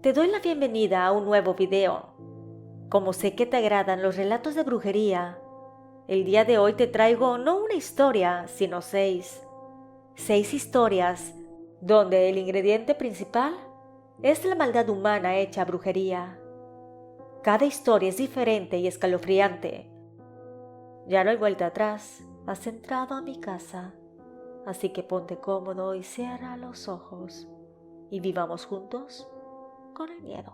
Te doy la bienvenida a un nuevo video. Como sé que te agradan los relatos de brujería, el día de hoy te traigo no una historia, sino 6. 6 historias donde el ingrediente principal es la maldad humana hecha brujería. Cada historia es diferente y escalofriante. Ya no hay vuelta atrás, has entrado a mi casa, así que ponte cómodo y cierra los ojos y vivamos juntos con el miedo.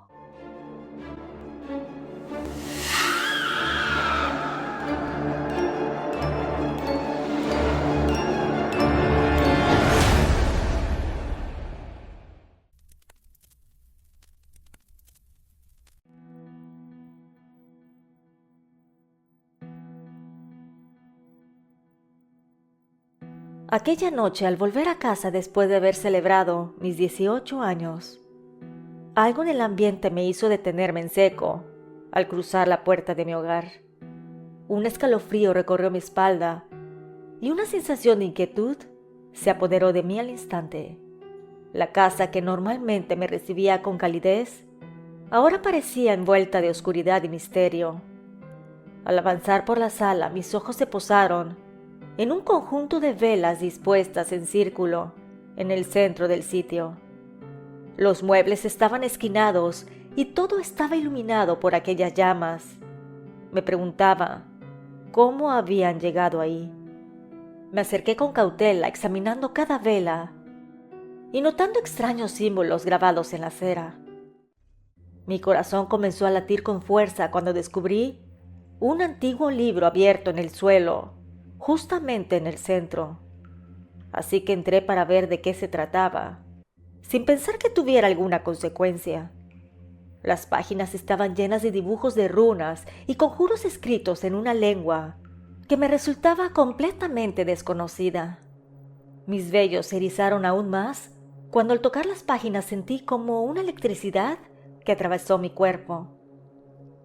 Aquella noche, al volver a casa después de haber celebrado mis 18 años, algo en el ambiente me hizo detenerme en seco al cruzar la puerta de mi hogar. Un escalofrío recorrió mi espalda y una sensación de inquietud se apoderó de mí al instante. La casa que normalmente me recibía con calidez, ahora parecía envuelta de oscuridad y misterio. Al avanzar por la sala, mis ojos se posaron en un conjunto de velas dispuestas en círculo en el centro del sitio. Los muebles estaban esquinados y todo estaba iluminado por aquellas llamas. Me preguntaba cómo habían llegado ahí. Me acerqué con cautela, examinando cada vela y notando extraños símbolos grabados en la cera. Mi corazón comenzó a latir con fuerza cuando descubrí un antiguo libro abierto en el suelo, justamente en el centro. Así que entré para ver de qué se trataba, sin pensar que tuviera alguna consecuencia. Las páginas estaban llenas de dibujos de runas y conjuros escritos en una lengua que me resultaba completamente desconocida. Mis vellos se erizaron aún más cuando al tocar las páginas sentí como una electricidad que atravesó mi cuerpo.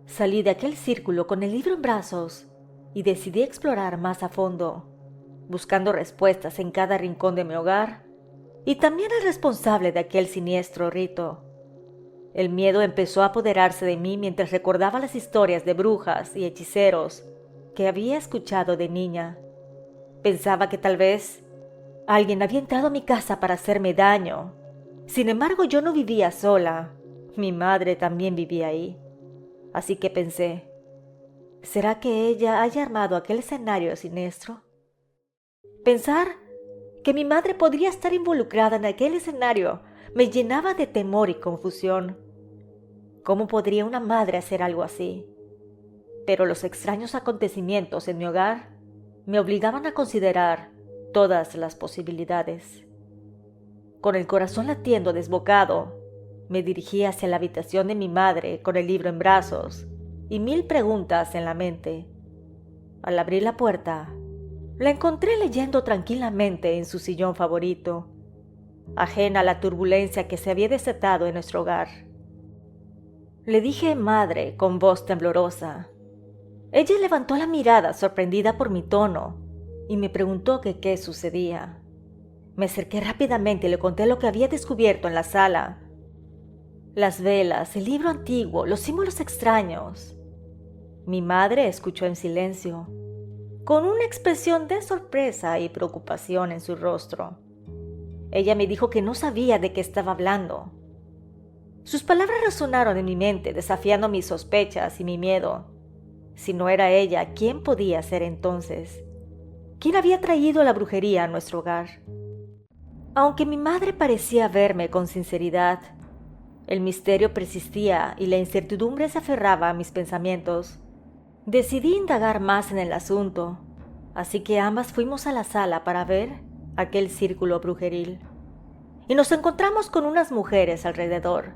Salí de aquel círculo con el libro en brazos y decidí explorar más a fondo, buscando respuestas en cada rincón de mi hogar y también al responsable de aquel siniestro rito. El miedo empezó a apoderarse de mí mientras recordaba las historias de brujas y hechiceros que había escuchado de niña. Pensaba que tal vez alguien había entrado a mi casa para hacerme daño. Sin embargo, yo no vivía sola. Mi madre también vivía ahí. Así que pensé, ¿será que ella haya armado aquel escenario siniestro? Pensar que mi madre podría estar involucrada en aquel escenario me llenaba de temor y confusión. ¿Cómo podría una madre hacer algo así? Pero los extraños acontecimientos en mi hogar me obligaban a considerar todas las posibilidades. Con el corazón latiendo desbocado, me dirigí hacia la habitación de mi madre con el libro en brazos y 1000 preguntas en la mente. Al abrir la puerta, la encontré leyendo tranquilamente en su sillón favorito, ajena a la turbulencia que se había desatado en nuestro hogar. Le dije madre con voz temblorosa. Ella levantó la mirada sorprendida por mi tono y me preguntó que qué sucedía. Me acerqué rápidamente y le conté lo que había descubierto en la sala. Las velas, el libro antiguo, los símbolos extraños. Mi madre escuchó en silencio, con una expresión de sorpresa y preocupación en su rostro. Ella me dijo que no sabía de qué estaba hablando. Sus palabras resonaron en mi mente, desafiando mis sospechas y mi miedo. Si no era ella, ¿quién podía ser entonces? ¿Quién había traído la brujería a nuestro hogar? Aunque mi madre parecía verme con sinceridad, el misterio persistía y la incertidumbre se aferraba a mis pensamientos. Decidí indagar más en el asunto, así que ambas fuimos a la sala para ver aquel círculo brujeril. Y nos encontramos con unas mujeres alrededor.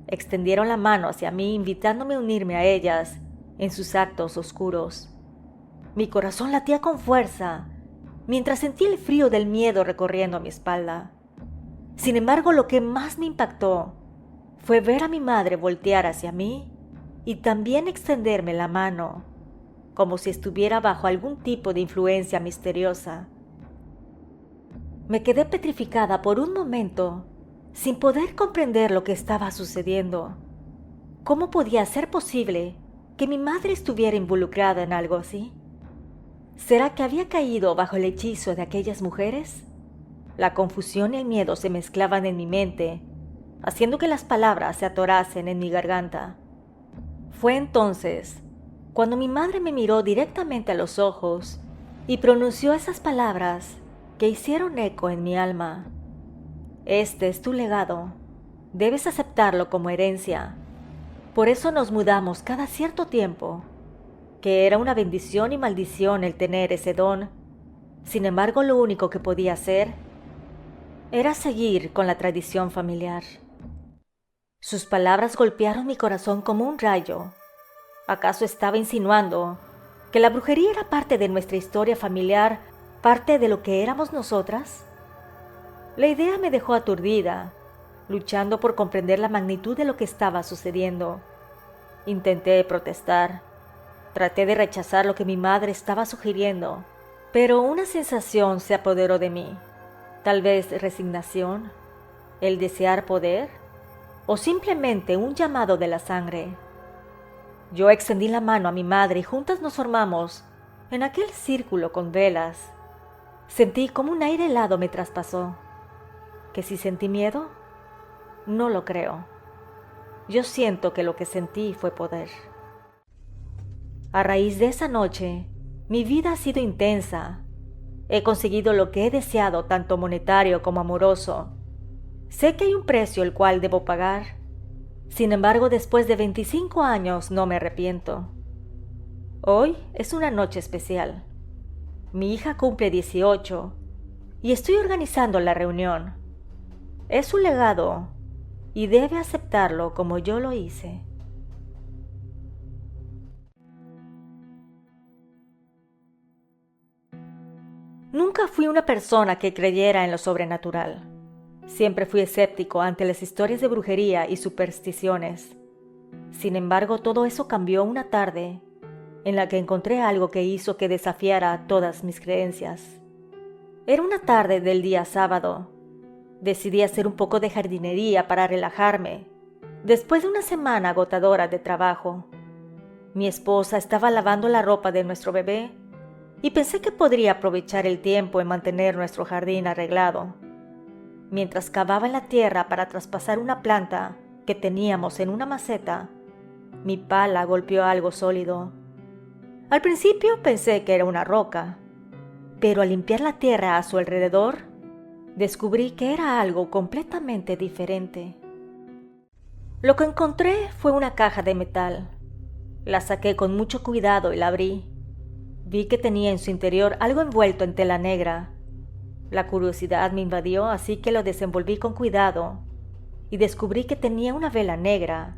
Extendieron la mano hacia mí, invitándome a unirme a ellas en sus actos oscuros. Mi corazón latía con fuerza, mientras sentí el frío del miedo recorriendo mi espalda. Sin embargo, lo que más me impactó fue ver a mi madre voltear hacia mí y también extenderme la mano, como si estuviera bajo algún tipo de influencia misteriosa. Me quedé petrificada por un momento sin poder comprender lo que estaba sucediendo. ¿Cómo podía ser posible que mi madre estuviera involucrada en algo así? ¿Será que había caído bajo el hechizo de aquellas mujeres? La confusión y el miedo se mezclaban en mi mente, haciendo que las palabras se atorasen en mi garganta. Fue entonces cuando mi madre me miró directamente a los ojos y pronunció esas palabras que hicieron eco en mi alma. Este es tu legado. Debes aceptarlo como herencia. Por eso nos mudamos cada cierto tiempo, que era una bendición y maldición el tener ese don. Sin embargo, lo único que podía hacer era seguir con la tradición familiar. Sus palabras golpearon mi corazón como un rayo. ¿Acaso estaba insinuando que la brujería era parte de nuestra historia familiar, parte de lo que éramos nosotras? La idea me dejó aturdida, luchando por comprender la magnitud de lo que estaba sucediendo. Intenté protestar. Traté de rechazar lo que mi madre estaba sugiriendo, pero una sensación se apoderó de mí. Tal vez resignación, el desear poder, o simplemente un llamado de la sangre. Yo extendí la mano a mi madre y juntas nos formamos en aquel círculo con velas. Sentí como un aire helado me traspasó. ¿Que si sentí miedo? No lo creo. Yo siento que lo que sentí fue poder. A raíz de esa noche, mi vida ha sido intensa. He conseguido lo que he deseado, tanto monetario como amoroso. Sé que hay un precio el cual debo pagar. Sin embargo, después de 25 años no me arrepiento. Hoy es una noche especial. Mi hija cumple 18 y estoy organizando la reunión. Es su legado y debe aceptarlo como yo lo hice. Nunca fui una persona que creyera en lo sobrenatural. Siempre fui escéptico ante las historias de brujería y supersticiones. Sin embargo, todo eso cambió una tarde en la que encontré algo que hizo que desafiara todas mis creencias. Era una tarde del día sábado. Decidí hacer un poco de jardinería para relajarme, después de una semana agotadora de trabajo. Mi esposa estaba lavando la ropa de nuestro bebé y pensé que podría aprovechar el tiempo en mantener nuestro jardín arreglado. Mientras cavaba en la tierra para traspasar una planta que teníamos en una maceta, mi pala golpeó algo sólido. Al principio pensé que era una roca, pero al limpiar la tierra a su alrededor, descubrí que era algo completamente diferente. Lo que encontré fue una caja de metal. La saqué con mucho cuidado y la abrí. Vi que tenía en su interior algo envuelto en tela negra. La curiosidad me invadió, así que lo desenvolví con cuidado y descubrí que tenía una vela negra,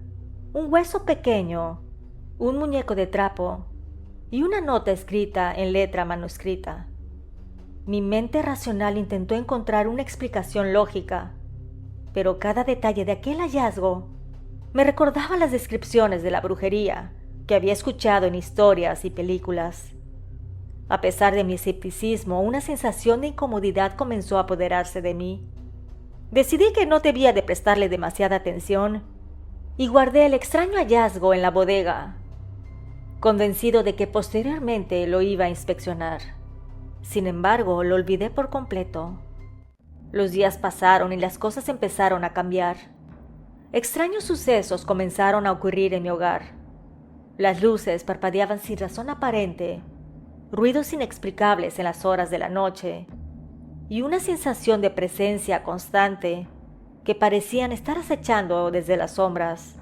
un hueso pequeño, un muñeco de trapo y una nota escrita en letra manuscrita. Mi mente racional intentó encontrar una explicación lógica, pero cada detalle de aquel hallazgo me recordaba las descripciones de la brujería que había escuchado en historias y películas. A pesar de mi escepticismo, una sensación de incomodidad comenzó a apoderarse de mí. Decidí que no debía de prestarle demasiada atención y guardé el extraño hallazgo en la bodega, convencido de que posteriormente lo iba a inspeccionar. Sin embargo, lo olvidé por completo. Los días pasaron y las cosas empezaron a cambiar. Extraños sucesos comenzaron a ocurrir en mi hogar. Las luces parpadeaban sin razón aparente, ruidos inexplicables en las horas de la noche y una sensación de presencia constante que parecían estar acechando desde las sombras.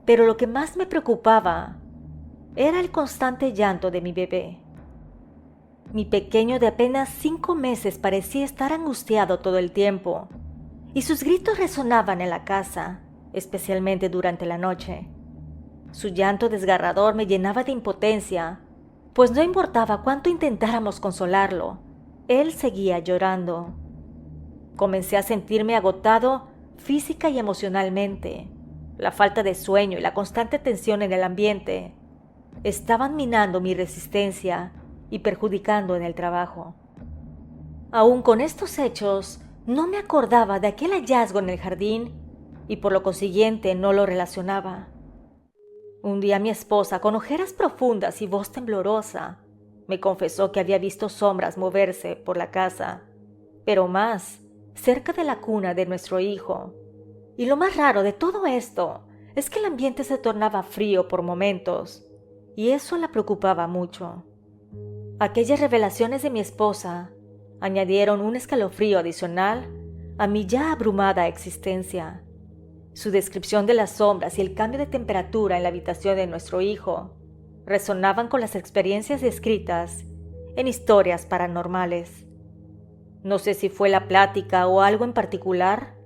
Pero lo que más me preocupaba era el constante llanto de mi bebé. Mi pequeño de apenas 5 meses parecía estar angustiado todo el tiempo y sus gritos resonaban en la casa, especialmente durante la noche. Su llanto desgarrador me llenaba de impotencia, pues no importaba cuánto intentáramos consolarlo, él seguía llorando. Comencé a sentirme agotado física y emocionalmente. La falta de sueño y la constante tensión en el ambiente estaban minando mi resistencia y perjudicando en el trabajo. Aún con estos hechos, No me acordaba de aquel hallazgo en el jardín y por lo consiguiente no lo relacionaba. Un día mi esposa, con ojeras profundas y voz temblorosa, me confesó que había visto sombras moverse por la casa, pero más cerca de la cuna de nuestro hijo. Y lo más raro de todo esto es que el ambiente se tornaba frío por momentos, y eso la preocupaba mucho. Aquellas revelaciones de mi esposa añadieron un escalofrío adicional a mi ya abrumada existencia. Su descripción de las sombras y el cambio de temperatura en la habitación de nuestro hijo resonaban con las experiencias descritas en historias paranormales. No sé si fue la plática o algo en particular,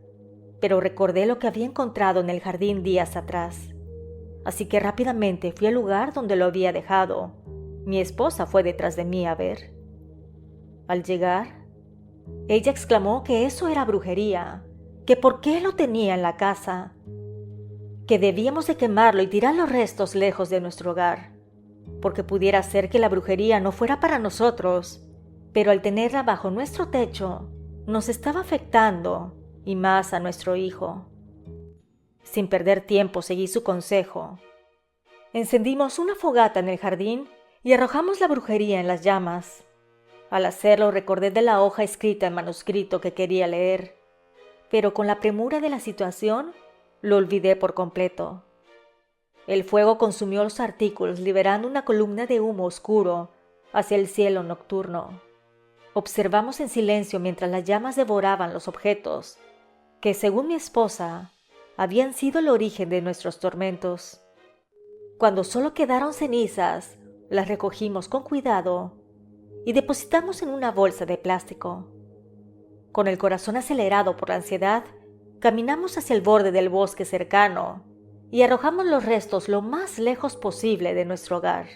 pero recordé lo que había encontrado en el jardín días atrás. Así que rápidamente fui al lugar donde lo había dejado. Mi esposa fue detrás de mí a ver. Al llegar, ella exclamó que eso era brujería, que por qué lo tenía en la casa, que debíamos de quemarlo y tirar los restos lejos de nuestro hogar, porque pudiera ser que la brujería no fuera para nosotros, pero al tenerla bajo nuestro techo, nos estaba afectando, y más a nuestro hijo. Sin perder tiempo seguí su consejo. Encendimos una fogata en el jardín y arrojamos la brujería en las llamas. Al hacerlo recordé de la hoja escrita en manuscrito que quería leer, pero con la premura de la situación lo olvidé por completo. El fuego consumió los artículos, liberando una columna de humo oscuro hacia el cielo nocturno. Observamos en silencio mientras las llamas devoraban los objetos, que según mi esposa, habían sido el origen de nuestros tormentos. Cuando solo quedaron cenizas, las recogimos con cuidado y depositamos en una bolsa de plástico. Con el corazón acelerado por la ansiedad, caminamos hacia el borde del bosque cercano y arrojamos los restos lo más lejos posible de nuestro hogar.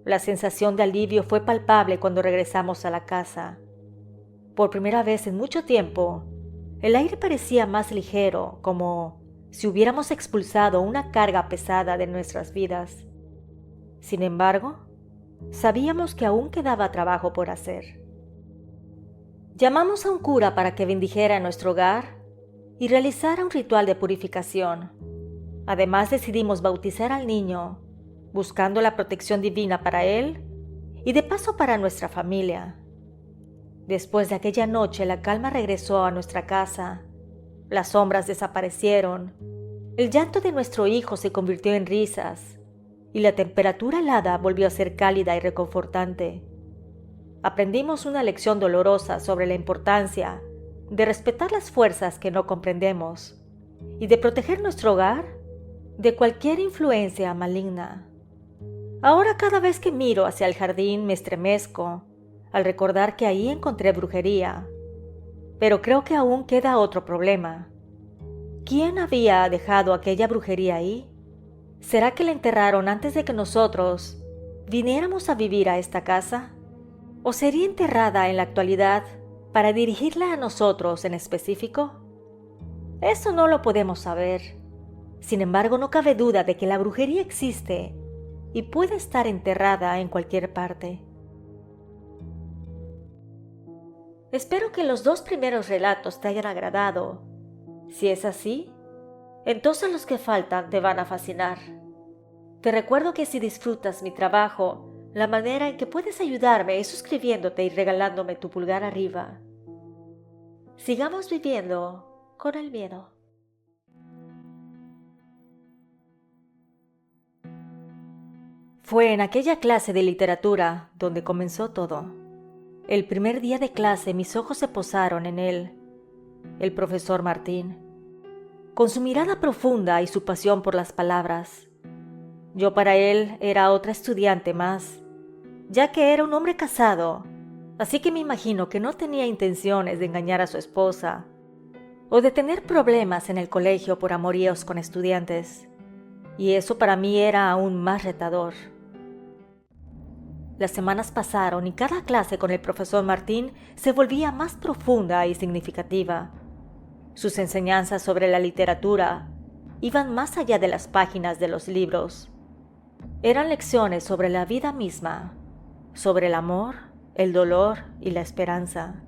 La sensación de alivio fue palpable cuando regresamos a la casa. Por primera vez en mucho tiempo, el aire parecía más ligero, como si hubiéramos expulsado una carga pesada de nuestras vidas. Sin embargo, sabíamos que aún quedaba trabajo por hacer. Llamamos a un cura para que bendijera nuestro hogar y realizara un ritual de purificación. Además, decidimos bautizar al niño, buscando la protección divina para él y de paso para nuestra familia. Después de aquella noche, la calma regresó a nuestra casa. Las sombras desaparecieron, el llanto de nuestro hijo se convirtió en risas y la temperatura helada volvió a ser cálida y reconfortante. Aprendimos una lección dolorosa sobre la importancia de respetar las fuerzas que no comprendemos y de proteger nuestro hogar de cualquier influencia maligna. Ahora cada vez que miro hacia el jardín me estremezco al recordar que ahí encontré brujería. Pero creo que aún queda otro problema. ¿Quién había dejado aquella brujería ahí? ¿Será que la enterraron antes de que nosotros viniéramos a vivir a esta casa? ¿O sería enterrada en la actualidad para dirigirla a nosotros en específico? Eso no lo podemos saber. Sin embargo, no cabe duda de que la brujería existe y puede estar enterrada en cualquier parte. Espero que los 2 primeros relatos te hayan agradado. Si es así, entonces los que faltan te van a fascinar. Te recuerdo que si disfrutas mi trabajo, la manera en que puedes ayudarme es suscribiéndote y regalándome tu pulgar arriba. Sigamos viviendo con el miedo. Fue en aquella clase de literatura donde comenzó todo. El primer día de clase mis ojos se posaron en él, el profesor Martín, con su mirada profunda y su pasión por las palabras. Yo para él era otra estudiante más, ya que era un hombre casado, así que me imagino que no tenía intenciones de engañar a su esposa o de tener problemas en el colegio por amoríos con estudiantes, y eso para mí era aún más retador. Las semanas pasaron y cada clase con el profesor Martín se volvía más profunda y significativa. Sus enseñanzas sobre la literatura iban más allá de las páginas de los libros. Eran lecciones sobre la vida misma, sobre el amor, el dolor y la esperanza.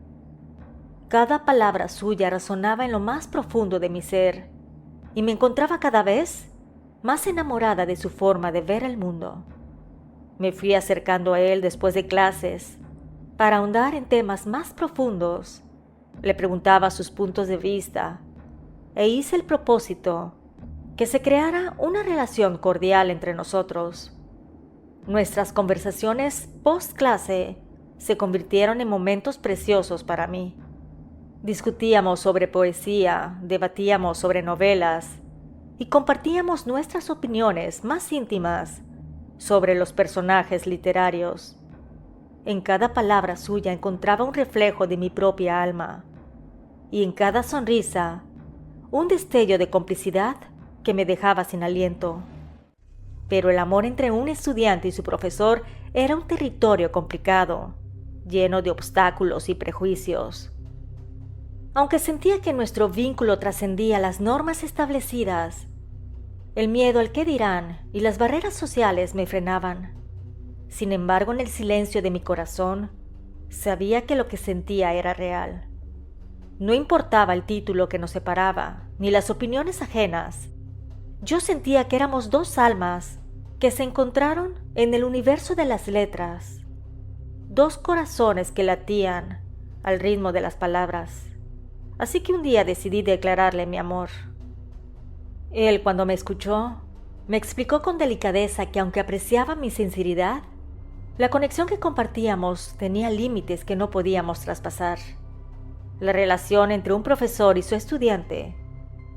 Cada palabra suya resonaba en lo más profundo de mi ser, y me encontraba cada vez más enamorada de su forma de ver el mundo. Me fui acercando a él después de clases para ahondar en temas más profundos. Le preguntaba sus puntos de vista e hice el propósito que se creara una relación cordial entre nosotros. Nuestras conversaciones post-clase se convirtieron en momentos preciosos para mí. Discutíamos sobre poesía, debatíamos sobre novelas y compartíamos nuestras opiniones más íntimas sobre los personajes literarios. En cada palabra suya encontraba un reflejo de mi propia alma y en cada sonrisa un destello de complicidad que me dejaba sin aliento. Pero el amor entre un estudiante y su profesor era un territorio complicado, lleno de obstáculos y prejuicios. Aunque sentía que nuestro vínculo trascendía las normas establecidas, el miedo al qué dirán y las barreras sociales me frenaban. Sin embargo, en el silencio de mi corazón, sabía que lo que sentía era real. No importaba el título que nos separaba, ni las opiniones ajenas. Yo sentía que éramos dos almas que se encontraron en el universo de las letras, dos corazones que latían al ritmo de las palabras. Así que un día decidí declararle mi amor. Él, cuando me escuchó, me explicó con delicadeza que aunque apreciaba mi sinceridad, la conexión que compartíamos tenía límites que no podíamos traspasar. La relación entre un profesor y su estudiante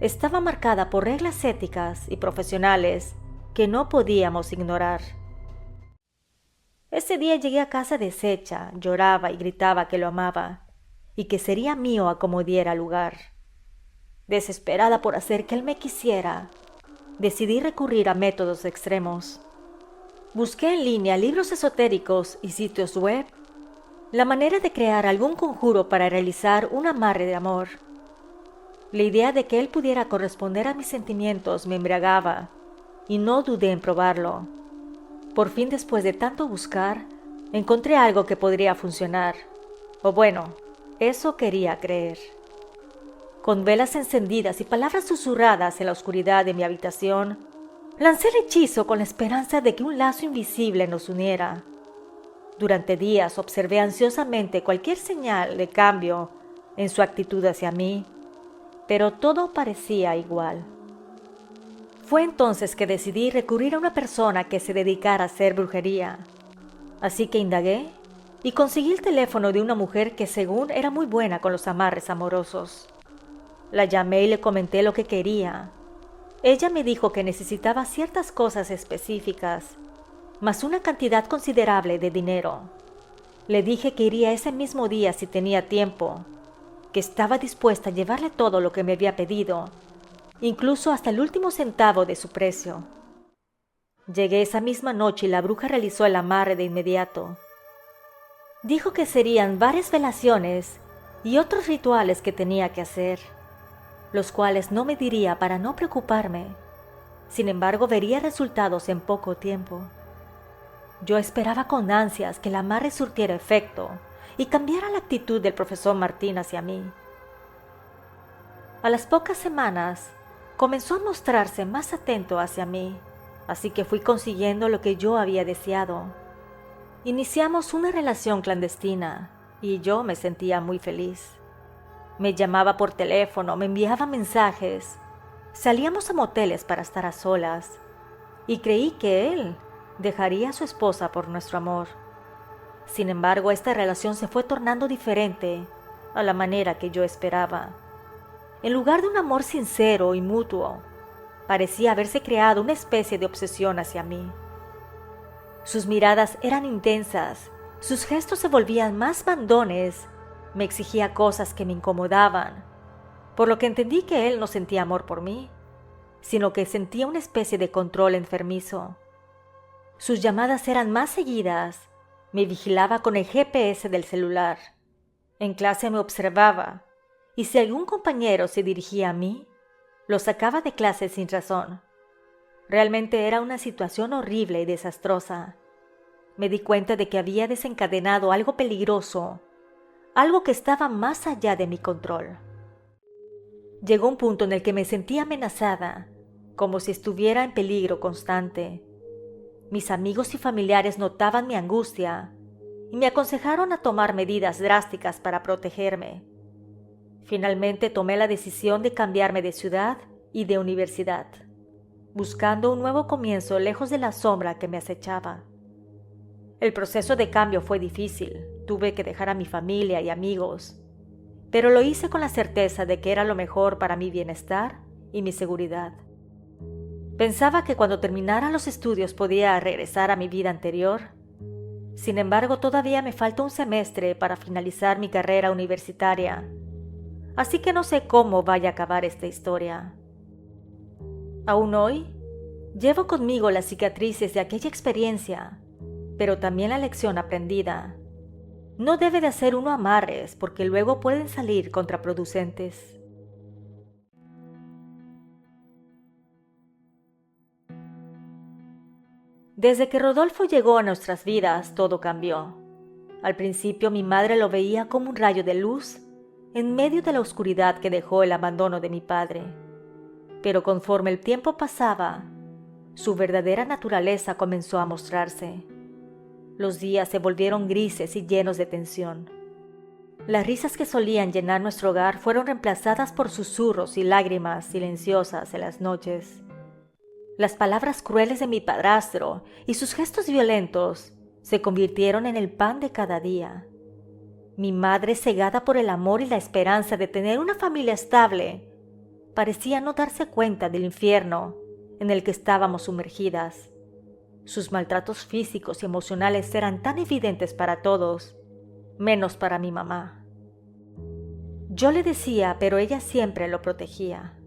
estaba marcada por reglas éticas y profesionales que no podíamos ignorar. Ese día llegué a casa deshecha, lloraba y gritaba que lo amaba y que sería mío a como diera lugar. Desesperada por hacer que él me quisiera, decidí recurrir a métodos extremos. Busqué en línea libros esotéricos y sitios web la manera de crear algún conjuro para realizar un amarre de amor. La idea de que él pudiera corresponder a mis sentimientos me embriagaba y no dudé en probarlo. Por fin, después de tanto buscar, encontré algo que podría funcionar. O bueno, eso quería creer. Con velas encendidas y palabras susurradas en la oscuridad de mi habitación, lancé el hechizo con la esperanza de que un lazo invisible nos uniera. Durante días observé ansiosamente cualquier señal de cambio en su actitud hacia mí, pero todo parecía igual. Fue entonces que decidí recurrir a una persona que se dedicara a hacer brujería. Así que indagué y conseguí el teléfono de una mujer que según era muy buena con los amarres amorosos. La llamé y le comenté lo que quería. Ella me dijo que necesitaba ciertas cosas específicas, más una cantidad considerable de dinero. Le dije que iría ese mismo día si tenía tiempo, que estaba dispuesta a llevarle todo lo que me había pedido, incluso hasta el último centavo de su precio. Llegué esa misma noche y la bruja realizó el amarre de inmediato. Dijo que serían varias velaciones y otros rituales que tenía que hacer, los cuales no me diría para no preocuparme. Sin embargo, vería resultados en poco tiempo. Yo esperaba con ansias que el amarre surtiera efecto y cambiara la actitud del profesor Martín hacia mí. A las pocas semanas, comenzó a mostrarse más atento hacia mí, así que fui consiguiendo lo que yo había deseado. Iniciamos una relación clandestina y yo me sentía muy feliz. Me llamaba por teléfono, me enviaba mensajes, salíamos a moteles para estar a solas y creí que él dejaría a su esposa por nuestro amor. Sin embargo, esta relación se fue tornando diferente a la manera que yo esperaba. En lugar de un amor sincero y mutuo, parecía haberse creado una especie de obsesión hacia mí. Sus miradas eran intensas, sus gestos se volvían más mandones, me exigía cosas que me incomodaban, por lo que entendí que él no sentía amor por mí, sino que sentía una especie de control enfermizo. Sus llamadas eran más seguidas, me vigilaba con el GPS del celular. En clase me observaba, y si algún compañero se dirigía a mí, lo sacaba de clase sin razón. Realmente era una situación horrible y desastrosa. Me di cuenta de que había desencadenado algo peligroso, algo que estaba más allá de mi control. Llegó un punto en el que me sentía amenazada, como si estuviera en peligro constante. Mis amigos y familiares notaban mi angustia y me aconsejaron a tomar medidas drásticas para protegerme. Finalmente tomé la decisión de cambiarme de ciudad y de universidad, buscando un nuevo comienzo lejos de la sombra que me acechaba. El proceso de cambio fue difícil, tuve que dejar a mi familia y amigos, pero lo hice con la certeza de que era lo mejor para mi bienestar y mi seguridad. Pensaba que cuando terminara los estudios podía regresar a mi vida anterior. Sin embargo, todavía me falta un semestre para finalizar mi carrera universitaria, así que no sé cómo vaya a acabar esta historia. Aún hoy, llevo conmigo las cicatrices de aquella experiencia, pero también la lección aprendida. No debe de hacer uno amarres porque luego pueden salir contraproducentes. Desde que Rodolfo llegó a nuestras vidas, todo cambió. Al principio mi madre lo veía como un rayo de luz en medio de la oscuridad que dejó el abandono de mi padre. Pero conforme el tiempo pasaba, su verdadera naturaleza comenzó a mostrarse. Los días se volvieron grises y llenos de tensión. Las risas que solían llenar nuestro hogar fueron reemplazadas por susurros y lágrimas silenciosas en las noches. Las palabras crueles de mi padrastro y sus gestos violentos se convirtieron en el pan de cada día. Mi madre, cegada por el amor y la esperanza de tener una familia estable, parecía no darse cuenta del infierno en el que estábamos sumergidas. Sus maltratos físicos y emocionales eran tan evidentes para todos, menos para mi mamá. Yo le decía, pero ella siempre lo protegía.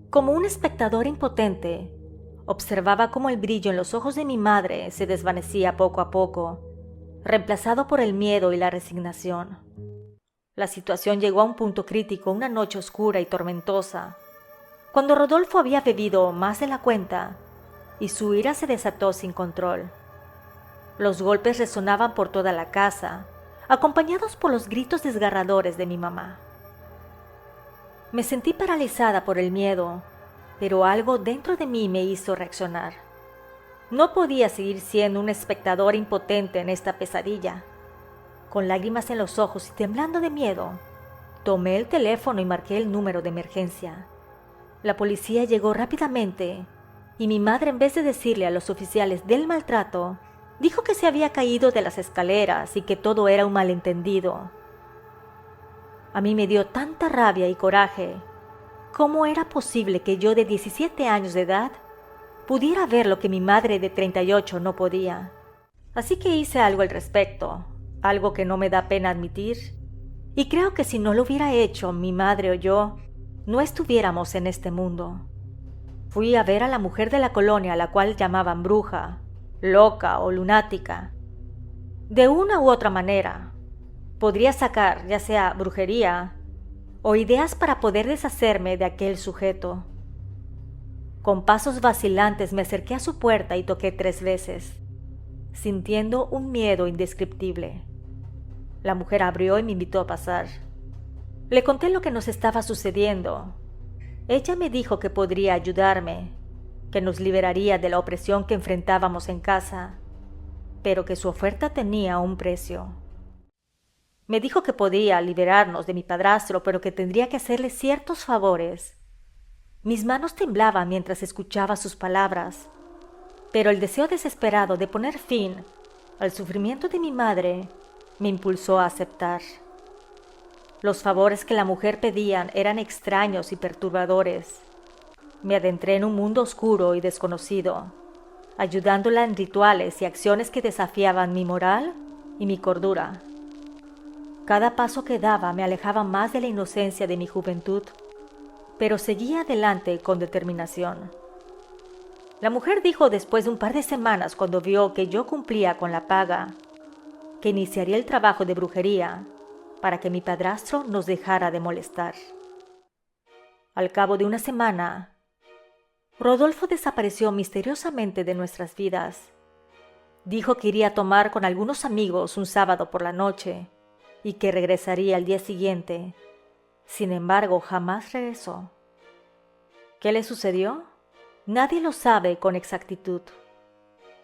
Como un espectador impotente, observaba cómo el brillo en los ojos de mi madre se desvanecía poco a poco, reemplazado por el miedo y la resignación. La situación llegó a un punto crítico una noche oscura y tormentosa, cuando Rodolfo había bebido más de la cuenta y su ira se desató sin control. Los golpes resonaban por toda la casa, acompañados por los gritos desgarradores de mi mamá. Me sentí paralizada por el miedo, pero algo dentro de mí me hizo reaccionar. No podía seguir siendo un espectador impotente en esta pesadilla. Con lágrimas en los ojos y temblando de miedo, tomé el teléfono y marqué el número de emergencia. La policía llegó rápidamente y mi madre, en vez de decirle a los oficiales del maltrato, dijo que se había caído de las escaleras y que todo era un malentendido. A mí me dio tanta rabia y coraje. ¿Cómo era posible que yo de 17 años de edad pudiera ver lo que mi madre de 38 no podía? Así que hice algo al respecto, algo que no me da pena admitir, y creo que si no lo hubiera hecho mi madre o yo, no estuviéramos en este mundo. Fui a ver a la mujer de la colonia a la cual llamaban bruja, loca o lunática. De una u otra manera, podría sacar ya sea brujería o ideas para poder deshacerme de aquel sujeto. Con pasos vacilantes me acerqué a su puerta y toqué 3 veces, sintiendo un miedo indescriptible. La mujer abrió y me invitó a pasar. Le conté lo que nos estaba sucediendo. Ella me dijo que podría ayudarme, que nos liberaría de la opresión que enfrentábamos en casa, pero que su oferta tenía un precio. Me dijo que podía liberarnos de mi padrastro, pero que tendría que hacerle ciertos favores. Mis manos temblaban mientras escuchaba sus palabras, pero el deseo desesperado de poner fin al sufrimiento de mi madre me impulsó a aceptar. Los favores que la mujer pedía eran extraños y perturbadores. Me adentré en un mundo oscuro y desconocido, ayudándola en rituales y acciones que desafiaban mi moral y mi cordura. Cada paso que daba me alejaba más de la inocencia de mi juventud, pero seguía adelante con determinación. La mujer dijo después de un par de semanas, cuando vio que yo cumplía con la paga, que iniciaría el trabajo de brujería para que mi padrastro nos dejara de molestar. Al cabo de una semana, Rodolfo desapareció misteriosamente de nuestras vidas. Dijo que iría a tomar con algunos amigos un sábado por la noche y que regresaría al día siguiente. Sin embargo, jamás regresó. ¿Qué le sucedió? Nadie lo sabe con exactitud.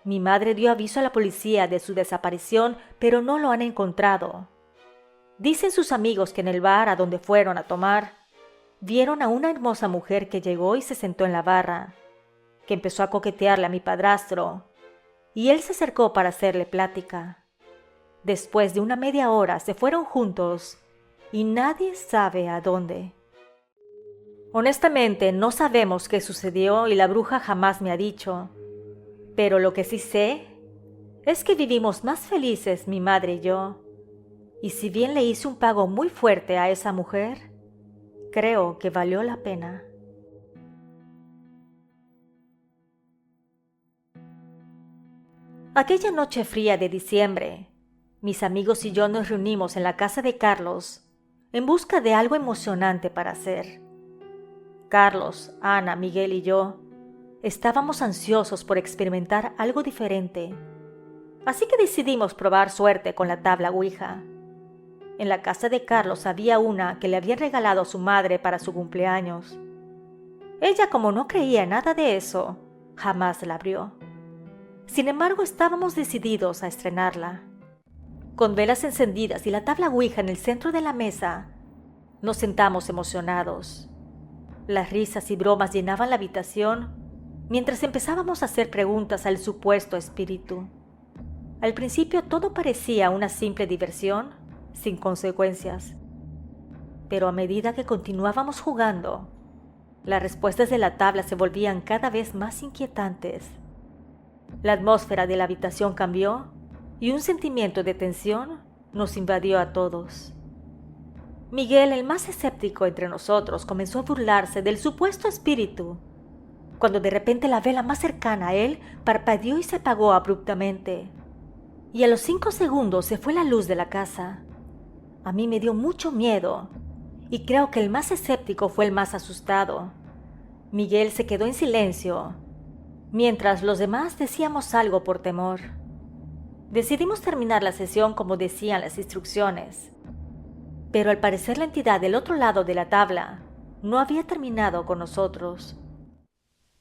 Mi madre dio aviso a la policía de su desaparición, pero no lo han encontrado. Dicen sus amigos que en el bar a donde fueron a tomar, vieron a una hermosa mujer que llegó y se sentó en la barra, que empezó a coquetearle a mi padrastro, y él se acercó para hacerle plática. Después de una media hora se fueron juntos y nadie sabe a dónde. Honestamente, no sabemos qué sucedió y la bruja jamás me ha dicho. Pero lo que sí sé es que vivimos más felices mi madre y yo. Y si bien le hice un pago muy fuerte a esa mujer, creo que valió la pena. Aquella noche fría de diciembre, mis amigos y yo nos reunimos en la casa de Carlos en busca de algo emocionante para hacer. Carlos, Ana, Miguel y yo estábamos ansiosos por experimentar algo diferente, así que decidimos probar suerte con la tabla Ouija. En la casa de Carlos había una que le habían regalado a su madre para su cumpleaños. Ella, como no creía en nada de eso, jamás la abrió. Sin embargo, estábamos decididos a estrenarla. Con velas encendidas y la tabla Ouija en el centro de la mesa, nos sentamos emocionados. Las risas y bromas llenaban la habitación mientras empezábamos a hacer preguntas al supuesto espíritu. Al principio todo parecía una simple diversión, sin consecuencias. Pero a medida que continuábamos jugando, las respuestas de la tabla se volvían cada vez más inquietantes. La atmósfera de la habitación cambió y un sentimiento de tensión nos invadió a todos. Miguel, el más escéptico entre nosotros, comenzó a burlarse del supuesto espíritu, cuando de repente la vela más cercana a él parpadeó y se apagó abruptamente. Y a los 5 segundos se fue la luz de la casa. A mí me dio mucho miedo, y creo que el más escéptico fue el más asustado. Miguel se quedó en silencio, mientras los demás decíamos algo por temor. Decidimos terminar la sesión como decían las instrucciones, pero al parecer la entidad del otro lado de la tabla no había terminado con nosotros.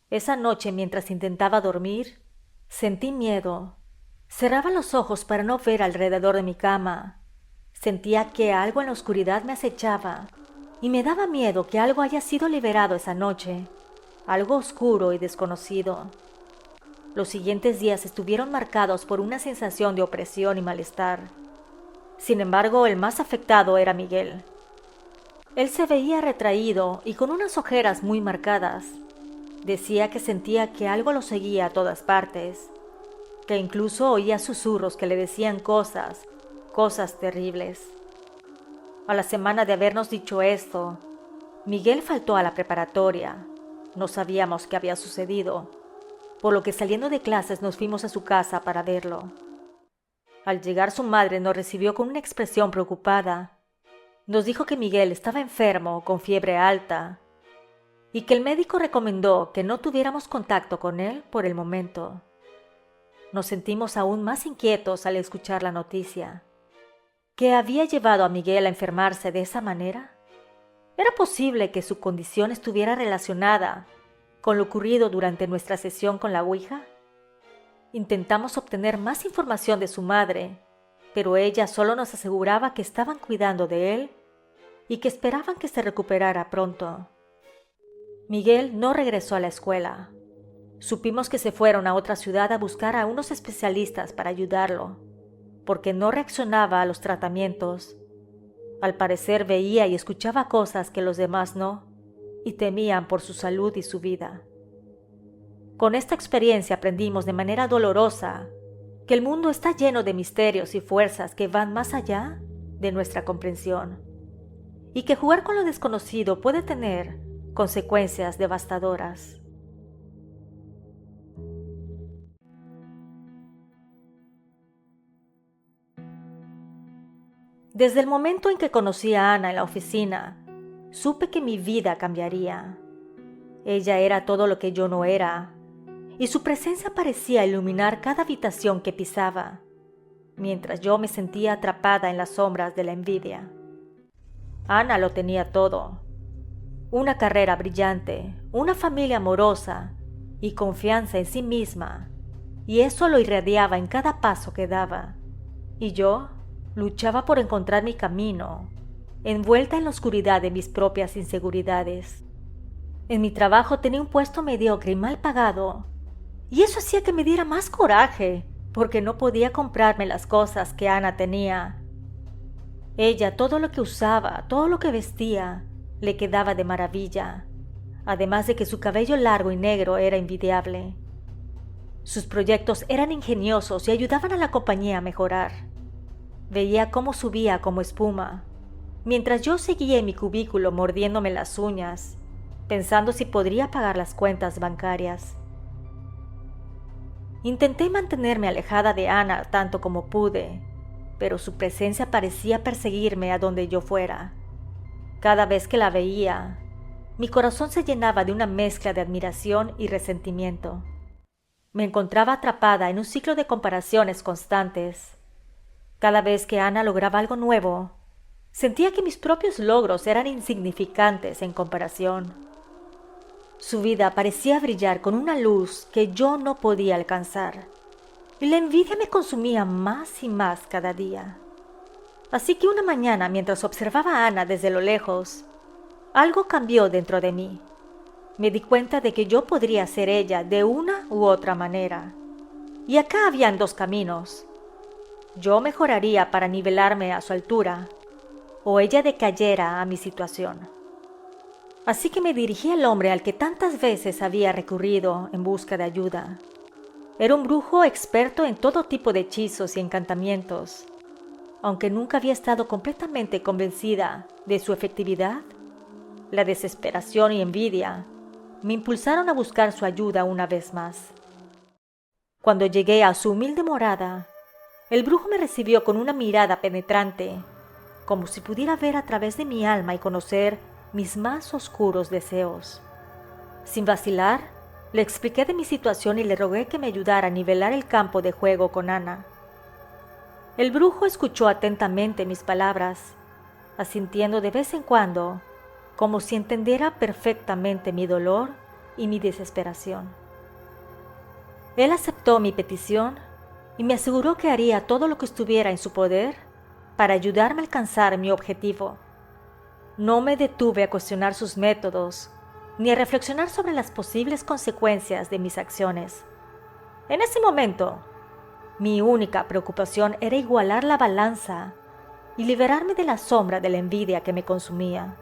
Esa noche, mientras intentaba dormir, sentí miedo. Cerraba los ojos para no ver alrededor de mi cama. Sentía que algo en la oscuridad me acechaba y me daba miedo que algo haya sido liberado esa noche, algo oscuro y desconocido. Los siguientes días estuvieron marcados por una sensación de opresión y malestar. Sin embargo, el más afectado era Miguel. Él se veía retraído y con unas ojeras muy marcadas. Decía que sentía que algo lo seguía a todas partes, que incluso oía susurros que le decían cosas terribles. A la semana de habernos dicho esto, Miguel faltó a la preparatoria. No sabíamos qué había sucedido, por lo que saliendo de clases nos fuimos a su casa para verlo. Al llegar su madre nos recibió con una expresión preocupada. Nos dijo que Miguel estaba enfermo, con fiebre alta, y que el médico recomendó que no tuviéramos contacto con él por el momento. Nos sentimos aún más inquietos al escuchar la noticia. ¿Qué había llevado a Miguel a enfermarse de esa manera? ¿Era posible que su condición estuviera relacionada con lo ocurrido durante nuestra sesión con la Ouija? Intentamos obtener más información de su madre, pero ella solo nos aseguraba que estaban cuidando de él y que esperaban que se recuperara pronto. Miguel no regresó a la escuela. Supimos que se fueron a otra ciudad a buscar a unos especialistas para ayudarlo, porque no reaccionaba a los tratamientos. Al parecer veía y escuchaba cosas que los demás no, y temían por su salud y su vida. Con esta experiencia aprendimos de manera dolorosa que el mundo está lleno de misterios y fuerzas que van más allá de nuestra comprensión, y que jugar con lo desconocido puede tener consecuencias devastadoras. Desde el momento en que conocí a Ana en la oficina, supe que mi vida cambiaría. Ella era todo lo que yo no era, y su presencia parecía iluminar cada habitación que pisaba. mientras yo me sentía atrapada en las sombras de la envidia. Ana lo tenía todo: una carrera brillante, una familia amorosa y confianza en sí misma, y eso lo irradiaba en cada paso que daba. Y yo luchaba por encontrar mi camino, envuelta en la oscuridad de mis propias inseguridades. En mi trabajo tenía un puesto mediocre y mal pagado, y eso hacía que me diera más coraje, porque no podía comprarme las cosas que Ana tenía. Ella, todo lo que usaba, todo lo que vestía, le quedaba de maravilla, además de que su cabello largo y negro era envidiable. Sus proyectos eran ingeniosos y ayudaban a la compañía a mejorar. Veía cómo subía como espuma, mientras yo seguía en mi cubículo mordiéndome las uñas, pensando si podría pagar las cuentas bancarias. Intenté mantenerme alejada de Ana tanto como pude, pero su presencia parecía perseguirme a donde yo fuera. Cada vez que la veía, mi corazón se llenaba de una mezcla de admiración y resentimiento. Me encontraba atrapada en un ciclo de comparaciones constantes. Cada vez que Ana lograba algo nuevo, sentía que mis propios logros eran insignificantes en comparación. Su vida parecía brillar con una luz que yo no podía alcanzar, y la envidia me consumía más y más cada día. Así que una mañana, mientras observaba a Ana desde lo lejos, algo cambió dentro de mí. Me di cuenta de que yo podría ser ella de una u otra manera. Y acá habían dos caminos: yo mejoraría para nivelarme a su altura, o ella decayera a mi situación. Así que me dirigí al hombre al que tantas veces había recurrido en busca de ayuda. Era un brujo experto en todo tipo de hechizos y encantamientos. Aunque nunca había estado completamente convencida de su efectividad, la desesperación y envidia me impulsaron a buscar su ayuda una vez más. Cuando llegué a su humilde morada, el brujo me recibió con una mirada penetrante, como si pudiera ver a través de mi alma y conocer mis más oscuros deseos. Sin vacilar, le expliqué de mi situación y le rogué que me ayudara a nivelar el campo de juego con Ana. El brujo escuchó atentamente mis palabras, asintiendo de vez en cuando, como si entendiera perfectamente mi dolor y mi desesperación. Él aceptó mi petición y me aseguró que haría todo lo que estuviera en su poder para ayudarme a alcanzar mi objetivo. No me detuve a cuestionar sus métodos, ni a reflexionar sobre las posibles consecuencias de mis acciones. En ese momento, mi única preocupación era igualar la balanza y liberarme de la sombra de la envidia que me consumía.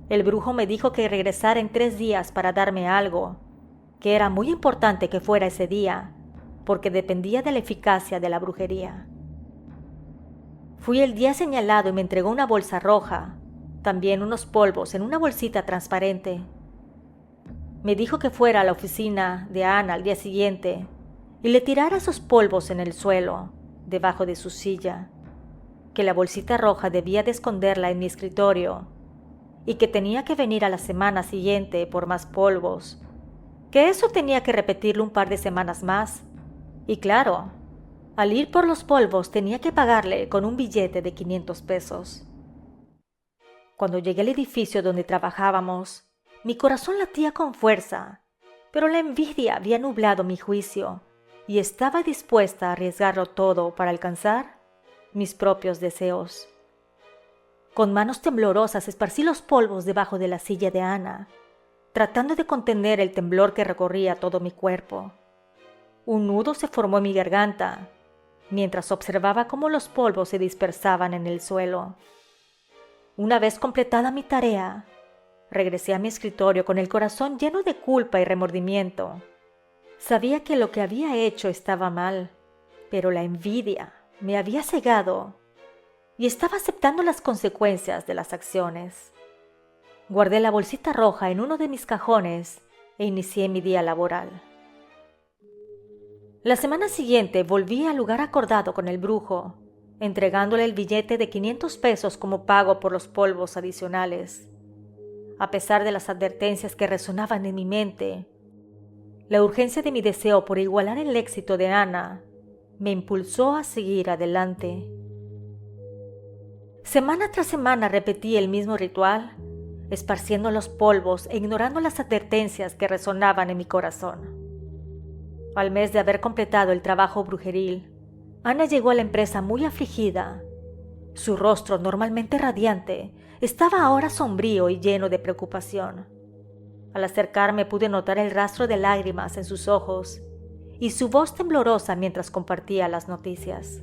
El brujo me dijo que regresara en 3 días para darme algo, que era muy importante que fuera ese día, porque dependía de la eficacia de la brujería. Fui el día señalado y me entregó una bolsa roja, también unos polvos en una bolsita transparente. Me dijo que fuera a la oficina de Ana al día siguiente y le tirara esos polvos en el suelo, debajo de su silla, que la bolsita roja debía de esconderla en mi escritorio y que tenía que venir a la semana siguiente por más polvos, que eso tenía que repetirlo un par de semanas más, y claro, al ir por los polvos tenía que pagarle con un billete de 500 pesos. Cuando llegué al edificio donde trabajábamos, mi corazón latía con fuerza, pero la envidia había nublado mi juicio y estaba dispuesta a arriesgarlo todo para alcanzar mis propios deseos. Con manos temblorosas esparcí los polvos debajo de la silla de Ana, tratando de contener el temblor que recorría todo mi cuerpo. Un nudo se formó en mi garganta, mientras observaba cómo los polvos se dispersaban en el suelo. Una vez completada mi tarea, regresé a mi escritorio con el corazón lleno de culpa y remordimiento. Sabía que lo que había hecho estaba mal, pero la envidia me había cegado y estaba aceptando las consecuencias de las acciones. Guardé la bolsita roja en uno de mis cajones e inicié mi día laboral. La semana siguiente volví al lugar acordado con el brujo, entregándole el billete de 500 pesos como pago por los polvos adicionales. A pesar de las advertencias que resonaban en mi mente, la urgencia de mi deseo por igualar el éxito de Ana me impulsó a seguir adelante. Semana tras semana repetí el mismo ritual, esparciendo los polvos e ignorando las advertencias que resonaban en mi corazón. Al mes de haber completado el trabajo brujeril, Ana llegó a la empresa muy afligida. Su rostro, normalmente radiante, estaba ahora sombrío y lleno de preocupación. Al acercarme pude notar el rastro de lágrimas en sus ojos y su voz temblorosa mientras compartía las noticias.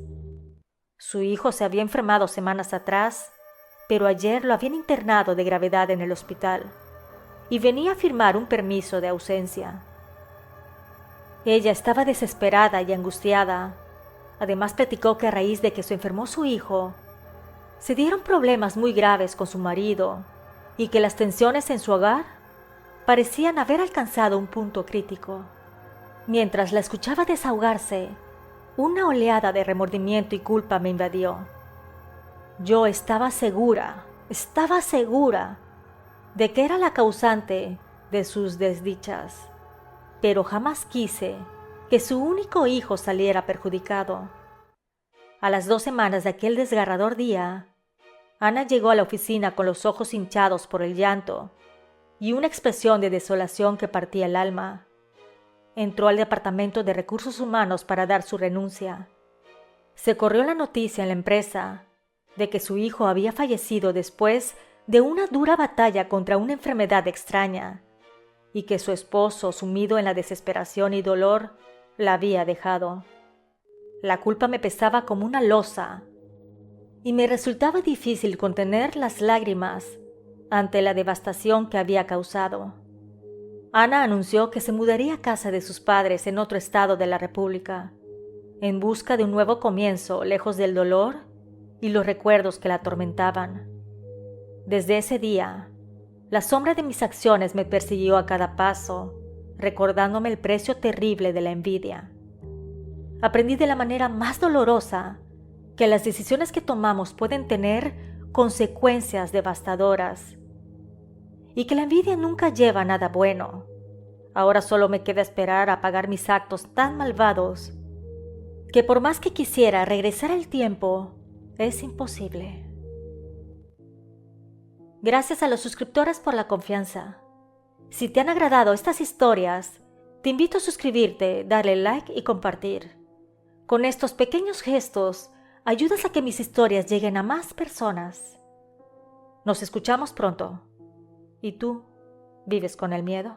Su hijo se había enfermado semanas atrás, pero ayer lo habían internado de gravedad en el hospital y venía a firmar un permiso de ausencia. Ella estaba desesperada y angustiada. Además platicó que a raíz de que se enfermó su hijo, se dieron problemas muy graves con su marido y que las tensiones en su hogar parecían haber alcanzado un punto crítico. Mientras la escuchaba desahogarse, una oleada de remordimiento y culpa me invadió. Yo estaba segura de que era la causante de sus desdichas, pero jamás quise que su único hijo saliera perjudicado. A las 2 semanas de aquel desgarrador día, Ana llegó a la oficina con los ojos hinchados por el llanto y una expresión de desolación que partía el alma. Entró al departamento de recursos humanos para dar su renuncia. Se corrió la noticia en la empresa de que su hijo había fallecido después de una dura batalla contra una enfermedad extraña y que su esposo, sumido en la desesperación y dolor, la había dejado. La culpa me pesaba como una losa y me resultaba difícil contener las lágrimas ante la devastación que había causado. Ana anunció que se mudaría a casa de sus padres en otro estado de la República, en busca de un nuevo comienzo lejos del dolor y los recuerdos que la atormentaban. Desde ese día, la sombra de mis acciones me persiguió a cada paso, recordándome el precio terrible de la envidia. Aprendí de la manera más dolorosa que las decisiones que tomamos pueden tener consecuencias devastadoras y que la envidia nunca lleva a nada bueno. Ahora solo me queda esperar a pagar mis actos tan malvados que por más que quisiera regresar el tiempo, es imposible. Gracias a los suscriptores por la confianza. Si te han agradado estas historias, te invito a suscribirte, darle like y compartir. Con estos pequeños gestos, ayudas a que mis historias lleguen a más personas. Nos escuchamos pronto. ¿Y tú, vives con el miedo?